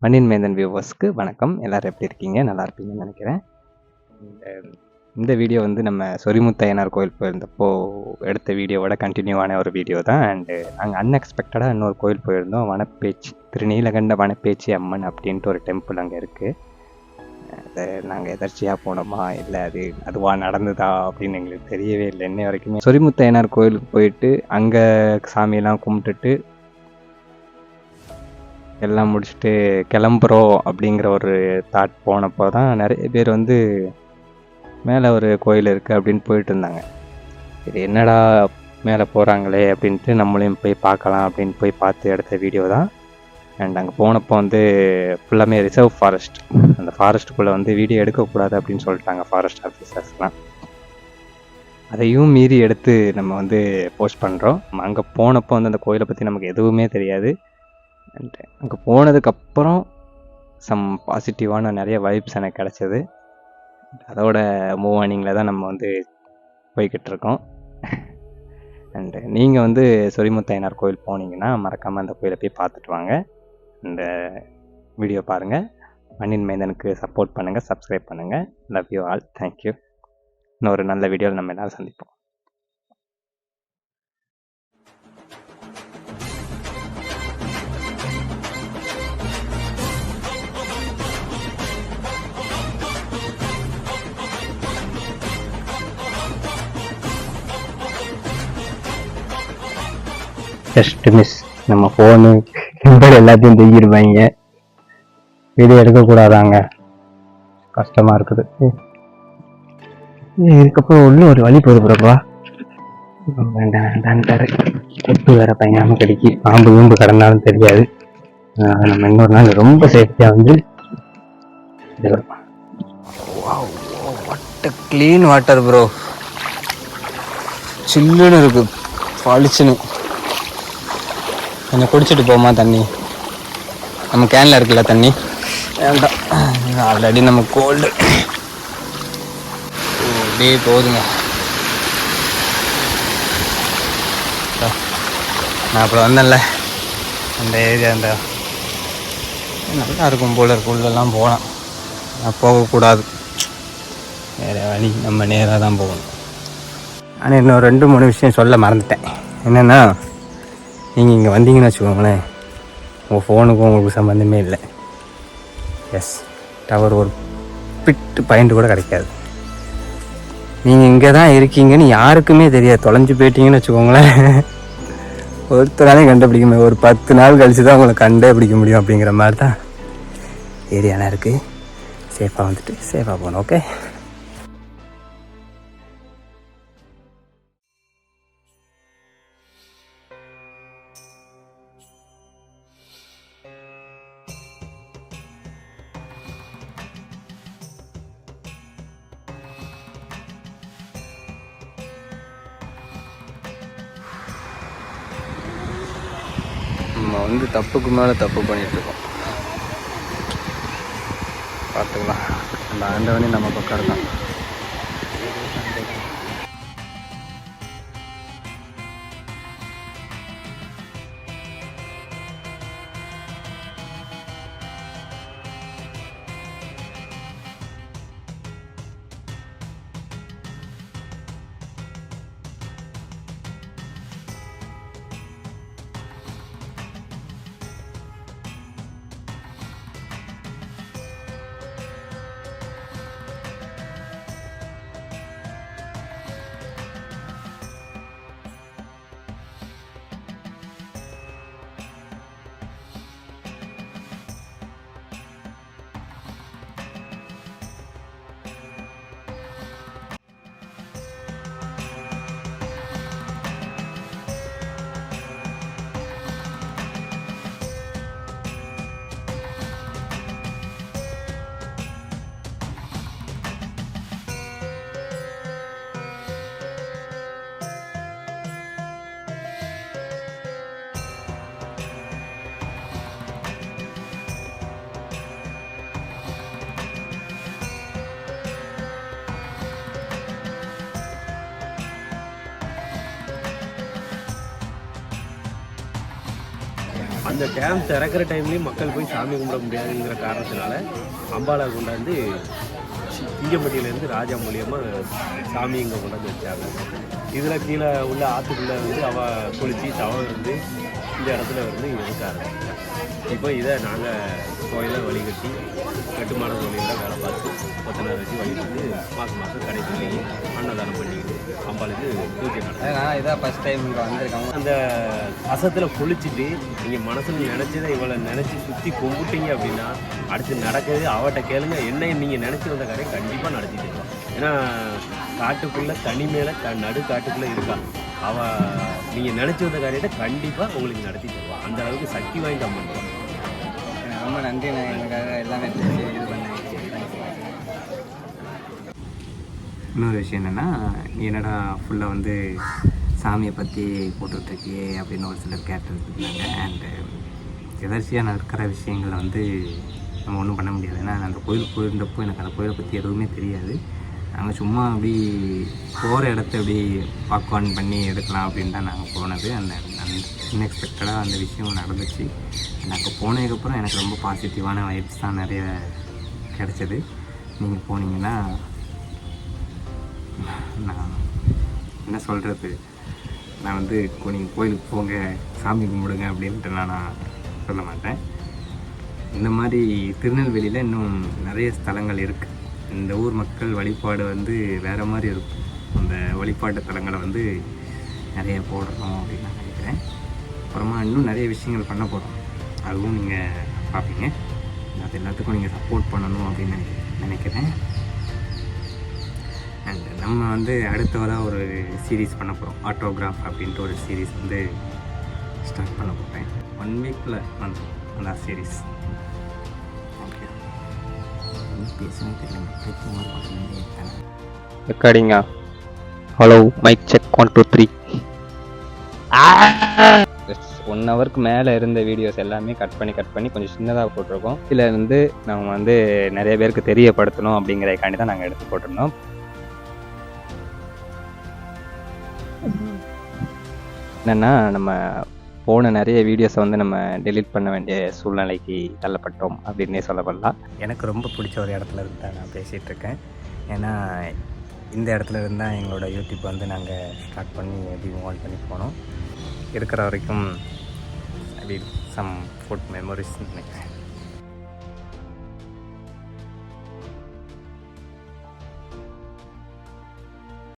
மண்ணின் மேந்தன் வியூவர்ஸ்க்கு வணக்கம். எல்லாரும் எப்படி இருக்கீங்க? நல்லா இருப்பீங்கன்னு நினைக்கிறேன். இந்த வீடியோ வந்து நம்ம சொரிமுத்தையனார் கோயில் போயிருந்தப்போ எடுத்த வீடியோவோட கண்டினியூவான ஒரு வீடியோ தான். அண்டு நாங்கள் அன்எக்ஸ்பெக்டடாக இன்னொரு கோயில் போயிருந்தோம். வனப்பேச்சி திருநீலகண்ட வனப்பேச்சி அம்மன் அப்படின்ட்டு ஒரு டெம்பிள் அங்கே இருக்குது. அதை நாங்கள் எதர்ச்சியாக போனோமா இல்லை அதுவாக நடந்ததா அப்படின்னு எங்களுக்கு தெரியவே இல்லை இன்னை வரைக்குமே. சொரிமுத்தையனார் கோயிலுக்கு போயிட்டு அங்கே சாமியெல்லாம் கும்பிட்டுட்டு எல்லாம் முடிச்சுட்டு கிளம்புறோம் அப்படிங்கிற ஒரு தாட் போனப்போ தான் நிறைய பேர் வந்து மேலே ஒரு கோயில் இருக்குது அப்படின்னு போயிட்டு இருந்தாங்க. சரி என்னடா மேலே போகிறாங்களே அப்படின்ட்டு நம்மளையும் போய் பார்க்கலாம் அப்படின்னு போய் பார்த்து எடுத்த வீடியோ தான். அண்ட் அங்கே போனப்போ வந்து ஃபுல்லாமே ரிசர்வ் ஃபாரஸ்ட். அந்த ஃபாரஸ்ட்டுக்குள்ளே வந்து வீடியோ எடுக்கக்கூடாது அப்படின்னு சொல்லிட்டாங்க ஃபாரஸ்ட் ஆஃபீஸர்ஸ்லாம். அதையும் மீறி எடுத்து நம்ம வந்து போஸ்ட் பண்ணுறோம். அங்கே போனப்போ வந்து அந்த கோயிலை பற்றி நமக்கு எதுவுமே தெரியாது. அண்ட் அங்கே போனதுக்கப்புறம் சம் பாசிட்டிவான நிறைய வைப்ஸ் எனக்கு கிடச்சிது. அதோட மூவ் ஆனிங்கில் தான் நம்ம வந்து போய்கிட்டு இருக்கோம். அண்டு நீங்கள் வந்து சொரிமுத்தையனார் கோயில் போனீங்கன்னா மறக்காமல் அந்த கோயிலை போய் பார்த்துட்டு வாங்க. இந்த வீடியோ பாருங்கள். மண்ணின் மைந்தனுக்கு சப்போர்ட் பண்ணுங்கள், சப்ஸ்கிரைப் பண்ணுங்கள். Love you all. தேங்க்யூ. இன்னொரு நல்ல வீடியோவில் நம்ம எல்லோரும் சந்திப்போம். Just miss. நம்ம ஃபோனு கிம்பல் எல்லாத்தையும் தூக்கிடுவாங்க. வீடியோ எடுக்கக்கூடாதாங்க, கஷ்டமாக இருக்குது. இதுக்கப்புறம் இன்னும் ஒரு வழி போயிருப்பா. வேண்டாம் வேண்டான்ட்டாரு. கொட்டு வேற பயங்கரமாக கிடைக்கி, பாம்பு வீம்பு கடந்தாலும் தெரியாது. நம்ம இன்னொரு நாள் ரொம்ப சேஃப்டியாக வந்து கிளீன் வாட்டர் ப்ரோ. சில்லுன்னு இருக்கு, பளிச்சுன்னு. கொஞ்சம் குடிச்சிட்டு போமா தண்ணி. நம்ம கேனில் இருக்குல்ல தண்ணி, வேண்டாம். ஆல்ரெடி நம்ம கோல்டு அப்படியே போகுதுங்க. நான் அப்புறம் வந்தேன்ல அந்த ஏரியா, அந்த நல்லா இருக்கும் போல இருக்கு. உள்ளெல்லாம் போகலாம், நான் போகக்கூடாது. வேறு வழி, நம்ம நேராக தான் போகணும். ஆனால் இன்னும் 2-3 விஷயம் சொல்ல மறந்துட்டேன். என்னென்னா, நீங்கள் இங்கே வந்தீங்கன்னு வச்சுக்கோங்களேன், உங்கள் ஃபோனுக்கும் உங்களுக்கு சம்மந்தமே இல்லை. எஸ், டவர் ஒரு பிட்டு பாயிண்ட் கூட கிடைக்காது. நீங்கள் இங்கே தான் இருக்கீங்கன்னு யாருக்குமே தெரியாது. தொலைஞ்சு போயிட்டீங்கன்னு வச்சுக்கோங்களேன், ஒருத்தராலையும் கண்டுபிடிக்க முடியும். ஒரு 10 நாள் கழிச்சு தான் உங்களை கண்டே பிடிக்க முடியும். அப்படிங்கிற மாதிரி தான் ஏரியாலாம் இருக்குது. சேஃபாக வந்துட்டு சேஃபாக போகணும். ஓகே, நம்ம வந்து தப்புக்கு மேலே தப்பு பண்ணிகிட்ருக்கோம். பார்த்துக்கலாம், அந்த ஆண்டவனே நம்ம பக்கம் இருக்கான். அந்த டேம் திறக்கிற டைம்லேயும் மக்கள் போய் சாமி கும்பிட முடியாதுங்கிற காரணத்தினால அம்பாலை கொண்டாந்து சிங்கம்பட்டியிலேருந்து ராஜா மூலியமாக சாமி இங்கே கொண்டாந்து வச்சாங்க. இதில் கீழே உள்ள ஆற்றுக்குள்ளே வந்து அவள் குளித்து தவம் இருந்து இந்த இடத்துல வந்து இருக்க ஆரம்பிச்சிட்டாங்க. இப்போ இதை நாங்கள் கோயிலை வழிகட்டி கட்டுமான தொழிலில் வேலை பார்த்து கொத்தனார் வச்சு வழிபட்டு மாதம் மாதம் கடைசி அன்னதானம் பண்ணிக்கிட்டு அம்பாளுக்கு பூஜை நடக்கும். நான் இதான் ஃபஸ்ட் டைம் இங்கே வந்திருக்காங்க. அந்த அசத்தில் குளிச்சுட்டு நீங்கள் மனசில் நினச்சதை இவளை நினச்சி சுற்றி கும்பிட்டீங்க அப்படின்னா அடுத்து நடக்குது அவட்ட கேளுங்க. என்ன நீங்கள் நினச்சி வந்த காரியம் கண்டிப்பாக நடத்திட்டு இருக்கோம். ஏன்னா காட்டுக்குள்ளே தனி மேலே நடு காட்டுக்குள்ளே இருக்கா அவள். நீங்கள் நினச்சி வந்த காரியத்தை கண்டிப்பாக உங்களுக்கு நடத்தி தருவாள். அந்த அளவுக்கு சக்தி வாய்ந்த அம்மன் தான். ரொம்ப நன்றி. நான் எனக்காக எல்லாமே இது பண்ணேன். இன்னொரு விஷயம் என்னென்னா, என்னடா ஃபுல்லாக வந்து சாமியை பற்றி போட்டுட்ருக்கியே அப்படின்னு ஒரு சிலர் கேட்டுருந்தாங்க. அண்டு எதர்ச்சியாக நடக்கிற விஷயங்களை வந்து நம்ம ஒன்றும் பண்ண முடியாது. ஏன்னா அந்த கோயிலுக்கு போயிருந்தப்போ எனக்கு அந்த கோயிலை பற்றி எதுவுமே தெரியாது. நாங்கள் சும்மா அப்படி போகிற இடத்த அப்படி வாக்வான் பண்ணி எடுக்கலாம் அப்படின்னு தான் நாங்கள் போனது. அந்த அன்எக்ஸ்பெக்டடாக அந்த விஷயம் நடந்துச்சு. எனக்கு போனதுக்கப்புறம் எனக்கு ரொம்ப பாசிட்டிவான வைப்ஸ் தான் நிறைய கிடச்சிது. நீங்கள் போனீங்கன்னா நான் என்ன சொல்கிறது, நான் வந்து நீங்கள் கோயிலுக்கு போங்க சாமி கும்பிடுங்க அப்படின்ட்டு நான் சொல்ல மாட்டேன். இந்த மாதிரி திருநெல்வேலியில் இன்னும் நிறைய ஸ்தலங்கள் இருக்குது. இந்த ஊர் மக்கள் வழிபாடு வந்து வேறு மாதிரி இருக்கும். அந்த வழிபாட்டு தலங்களை வந்து நிறைய போடணும் அப்படின்னு நான் நினைக்கிறேன். அப்புறமா இன்னும் நிறைய விஷயங்கள் பண்ண போகிறோம். அதுவும் நீங்கள் பார்ப்பீங்க. அது எல்லாத்துக்கும் நீங்கள் சப்போர்ட் பண்ணணும் அப்படின்னு நினைக்கிறேன். அண்ட் நம்ம வந்து அடுத்தவராக ஒரு சீரீஸ் பண்ண போகிறோம். ஆட்டோகிராஃப் அப்படின்ட்டு ஒரு சீரீஸ் வந்து ஸ்டார்ட் பண்ண போகிறேன். 1 வீக்கில் வந்துடும் அந்த சீரீஸ். ரெக்கார்டிங்கா? Hello mike check 1 2 3. 1 ஹவருக்கு மேலே இருந்த வீடியோஸ் எல்லாமே கட் பண்ணி கொஞ்சம் சின்னதாக போட்டிருக்கோம். இதில் வந்து நம்ம வந்து நிறைய பேருக்கு தெரியப்படுத்தணும் அப்படிங்கிறதுக்காண்டி தான் நாங்கள் எடுத்து போட்டிருந்தோம். என்னென்னா, நம்ம போன நிறைய வீடியோஸை வந்து நம்ம டெலீட் பண்ண வேண்டிய சூழ்நிலைக்கு தள்ளப்பட்டோம் அப்படின்னே சொல்லப்படலாம். எனக்கு ரொம்ப பிடிச்ச ஒரு இடத்துல இருந்து தான் நான் பேசிகிட்டு இருக்கேன். ஏன்னா இந்த இடத்துல இருந்தால் எங்களோட யூடியூப் வந்து நாங்கள் ஸ்டார்ட் பண்ணி எப்படி மூவ் பண்ணி போனோம். இருக்கிற வரைக்கும் அப்படி சம் ஃபுட் மெமரிஸ் நினைக்கிறேன்.